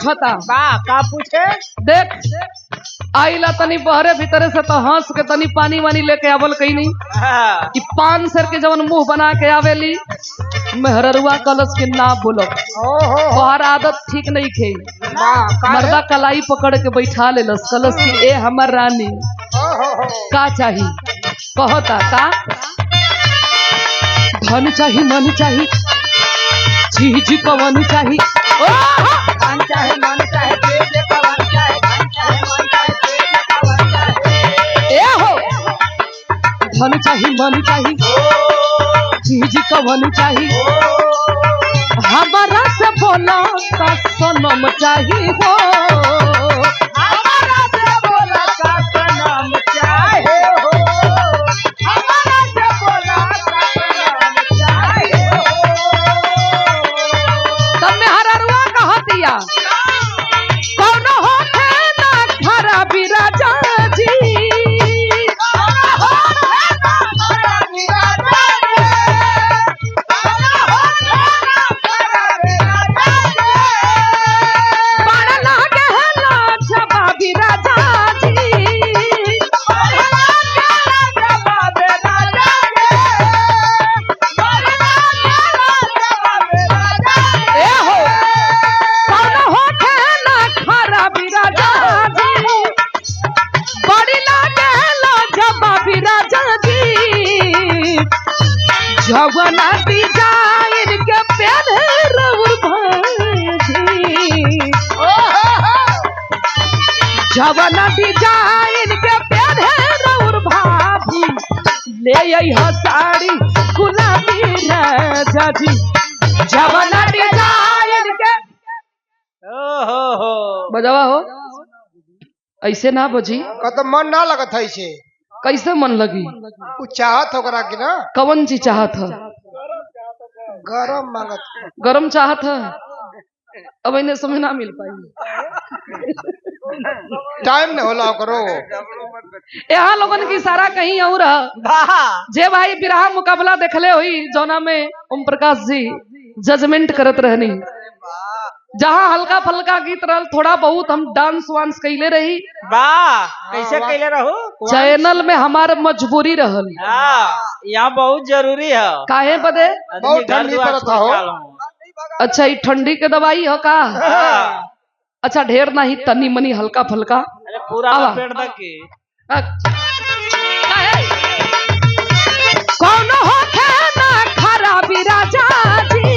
पूछता का पूछे? देख आइला तनी बहरे भीतरे से तो हंस के तनी पानी वानी लेके आवल कहीं नहीं कि 5 सेर के जवन मुंह बना के आवेली मेहररुआ कलश के ना बोलो तोहर आदत ठीक नहीं खे मर्दा कलाई पकड़ के बैठा लेलस कलश की ए हमर रानी का चाही कहता का धन चाही मन चाही चीज कवन चाही धन चाहे मन चाहे चीज कवन चाहे धन चाहे मन चाहे चीज कवन चाहे ए हो धन चाही मन चाही चीज कवन चाही हमारा से बोला का सनम चाही हो हमारा से बोला का सनम चाहे हो हमारा से बोला का सनम चाहे हो। तब में हररुआ कहा दिया कौन होते ना खरा बिराजा जी जवना डिजाइन के पेनहरउर भाजी जवना डिजाइन के पेनहरउर भाभी ले यह साड़ी गुलाबी राजा जी जवना डिजाइन के बजावा हो ऐसे ना बजी कत मन ना लगत है इसे कैसे मन लगी उ चाहत होकरा कि ना कवन चीज चाहत है गरम मांगत गरम चाहत है अब इन्हें समय ना मिल पाई टाइम न होला करो यहाँ लोगन की सारा कहीं और जे भाई बिरहा मुकाबला देखले हुई जौना में ओम प्रकाश जी जजमेंट करत रहनी जहाँ हल्का फल्का गीत रहल थोड़ा बहुत हम डांस वांस कैले रही कैसे कैले रहू चैनल में हमारे मजबूरी रहल यहाँ बहुत जरूरी है काहे बदे बहुत ठंडी पड़त हो अच्छा ये ठंडी के दवाई हो का अच्छा ढेर नहीं तनी मनी हल्का फल्का पूरा पेड़ तक की कौन होखे ना खराबी राजा जी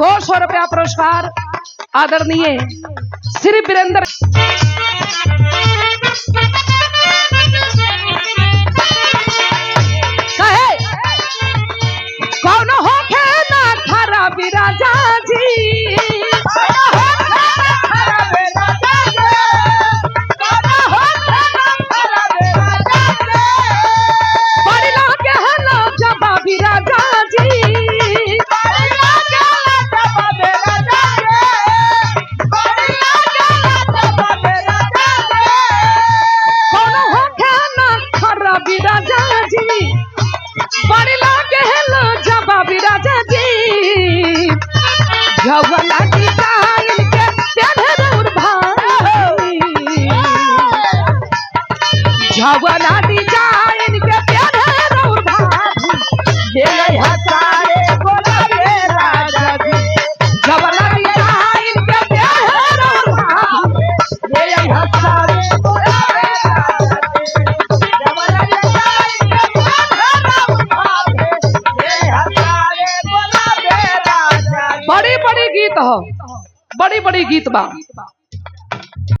₹200 पुरस्कार आदरणीय श्री वीरेंद्र कौन होखे ना खराबी राजा जी झवना डिजाइन के पेनहरउर भाई झवना डिजाइन के पेनहरउर भाई ये हसारे बोलावे राजा जी जबना दिया इनके प्यार ये हसारे बोलावे राजा जी जबना दिया इनके प्यार ये हसारे बोलावे राजा जी। बड़ी बड़ी गीत हो, बड़ी बड़ी गीत बा।